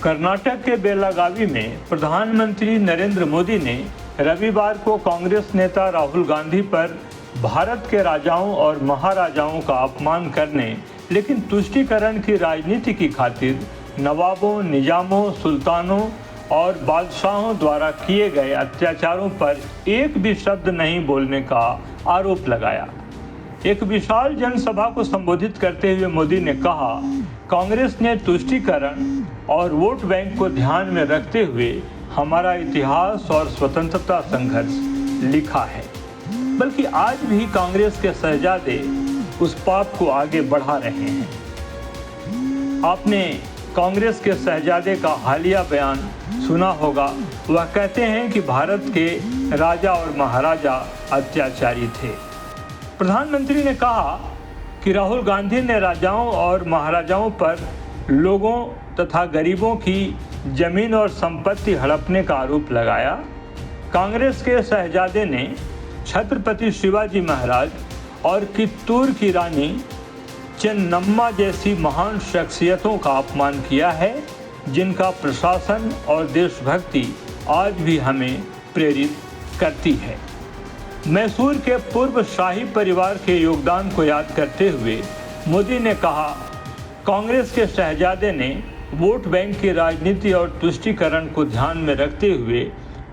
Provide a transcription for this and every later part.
कर्नाटक के बेलागावी में प्रधानमंत्री नरेंद्र मोदी ने रविवार को कांग्रेस नेता राहुल गांधी पर भारत के राजाओं और महाराजाओं का अपमान करने लेकिन तुष्टीकरण की राजनीति की खातिर नवाबों, निजामों, सुल्तानों और बादशाहों द्वारा किए गए अत्याचारों पर एक भी शब्द नहीं बोलने का आरोप लगाया। एक विशाल जनसभा को संबोधित करते हुए मोदी ने कहा, कांग्रेस ने तुष्टीकरण और वोट बैंक को ध्यान में रखते हुए हमारा इतिहास और स्वतंत्रता संघर्ष लिखा है, बल्कि आज भी कांग्रेस के शहजादे उस पाप को आगे बढ़ा रहे हैं। आपने कांग्रेस के शहजादे का हालिया बयान सुना होगा। वह कहते हैं कि भारत के राजा और महाराजा अत्याचारी थे। प्रधानमंत्री ने कहा कि राहुल गांधी ने राजाओं और महाराजाओं पर लोगों तथा गरीबों की जमीन और संपत्ति हड़पने का आरोप लगाया। कांग्रेस के शहजादे ने छत्रपति शिवाजी महाराज और कित्तूर की रानी चेन्नम्मा जैसी महान शख्सियतों का अपमान किया है, जिनका प्रशासन और देशभक्ति आज भी हमें प्रेरित करती है। मैसूर के पूर्व शाही परिवार के योगदान को याद करते हुए मोदी ने कहा, कांग्रेस के शहजादे ने वोट बैंक की राजनीति और तुष्टीकरण को ध्यान में रखते हुए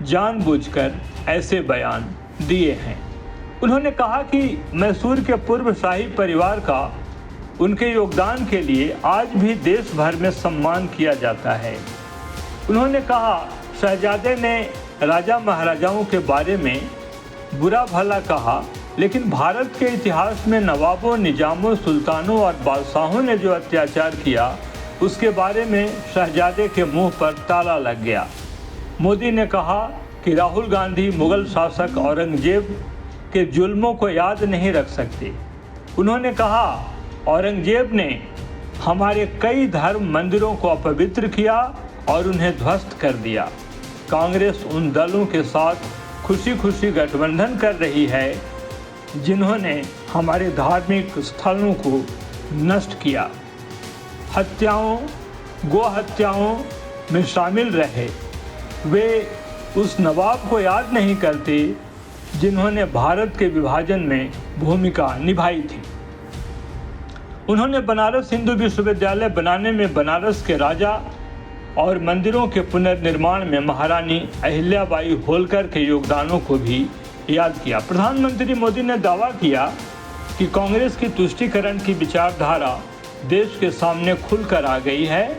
जानबूझकर ऐसे बयान दिए हैं। उन्होंने कहा कि मैसूर के पूर्व शाही परिवार का उनके योगदान के लिए आज भी देश भर में सम्मान किया जाता है। उन्होंने कहा, शहजादे ने राजा महाराजाओं के बारे में बुरा भला कहा, लेकिन भारत के इतिहास में नवाबों, निजामों, सुल्तानों और बादशाहों ने जो अत्याचार किया उसके बारे में शहजादे के मुंह पर ताला लग गया। मोदी ने कहा कि राहुल गांधी मुगल शासक औरंगजेब के जुल्मों को याद नहीं रख सकते। उन्होंने कहा, औरंगजेब ने हमारे कई धर्म मंदिरों को अपवित्र किया और उन्हें ध्वस्त कर दिया। कांग्रेस उन दलों के साथ खुशी खुशी गठबंधन कर रही है जिन्होंने हमारे धार्मिक स्थलों को नष्ट किया, हत्याओं, गो हत्याओं में शामिल रहे। वे उस नवाब को याद नहीं करते जिन्होंने भारत के विभाजन में भूमिका निभाई थी। उन्होंने बनारस हिंदू विश्वविद्यालय बनाने में बनारस के राजा और मंदिरों के पुनर्निर्माण में महारानी अहिल्याबाई होलकर के योगदानों को भी याद किया। प्रधानमंत्री मोदी ने दावा किया कि कांग्रेस की तुष्टीकरण की विचारधारा देश के सामने खुलकर आ गई है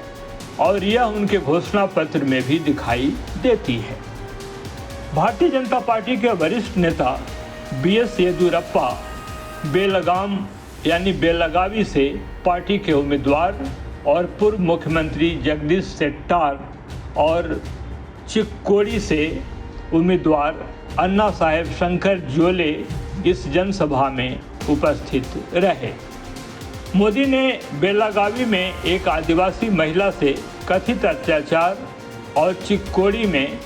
और यह उनके घोषणा पत्र में भी दिखाई देती है। भारतीय जनता पार्टी के वरिष्ठ नेता बीएस येदियुरप्पा बेलगावी से पार्टी के उम्मीदवार और पूर्व मुख्यमंत्री जगदीश शेट्टार और चिक्कोडी से उम्मीदवार अन्ना साहेब शंकर जोले इस जनसभा में उपस्थित रहे। मोदी ने बेलागावी में एक आदिवासी महिला से कथित अत्याचार और चिक्कोडी में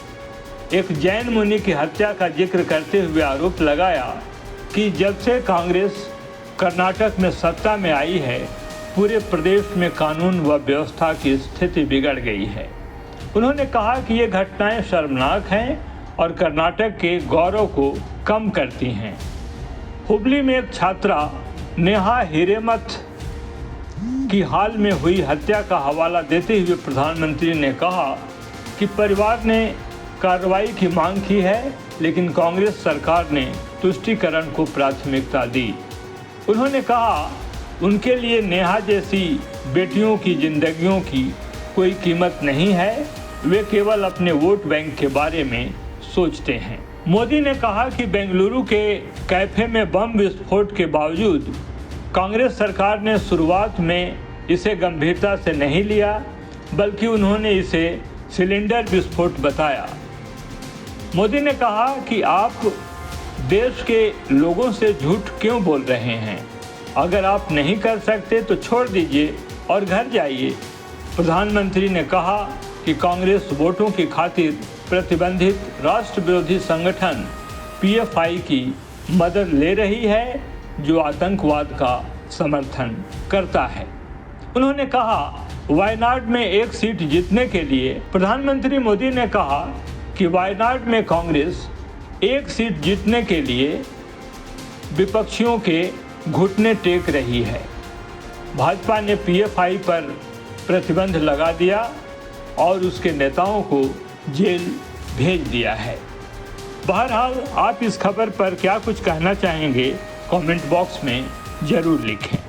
एक जैन मुनि की हत्या का जिक्र करते हुए आरोप लगाया कि जब से कांग्रेस कर्नाटक में सत्ता में आई है, पूरे प्रदेश में कानून व व्यवस्था की स्थिति बिगड़ गई है। उन्होंने कहा कि ये घटनाएं शर्मनाक हैं और कर्नाटक के गौरव को कम करती हैं। हुबली में एक छात्रा नेहा हिरेमथ की हाल में हुई हत्या का हवाला देते हुए प्रधानमंत्री ने कहा कि परिवार ने कार्रवाई की मांग की है, लेकिन कांग्रेस सरकार ने तुष्टीकरण को प्राथमिकता दी। उन्होंने कहा, उनके लिए नेहा जैसी बेटियों की जिंदगियों की कोई कीमत नहीं है, वे केवल अपने वोट बैंक के बारे में सोचते हैं। मोदी ने कहा कि बेंगलुरु के कैफे में बम विस्फोट के बावजूद कांग्रेस सरकार ने शुरुआत में इसे गंभीरता से नहीं लिया, बल्कि उन्होंने इसे सिलेंडर विस्फोट बताया। मोदी ने कहा कि आप देश के लोगों से झूठ क्यों बोल रहे हैं? अगर आप नहीं कर सकते तो छोड़ दीजिए और घर जाइए। प्रधानमंत्री ने कहा कि कांग्रेस वोटों की खातिर प्रतिबंधित राष्ट्र विरोधी संगठन पीएफआई की मदद ले रही है, जो आतंकवाद का समर्थन करता है। उन्होंने कहा वायनाड में एक सीट जीतने के लिए प्रधानमंत्री मोदी ने कहा कि वायनाड में कांग्रेस एक सीट जीतने के लिए विपक्षियों के घुटने टेक रही है। भाजपा ने पीएफआई पर प्रतिबंध लगा दिया और उसके नेताओं को जेल भेज दिया है। बहरहाल आप इस खबर पर क्या कुछ कहना चाहेंगे, कमेंट बॉक्स में ज़रूर लिखें।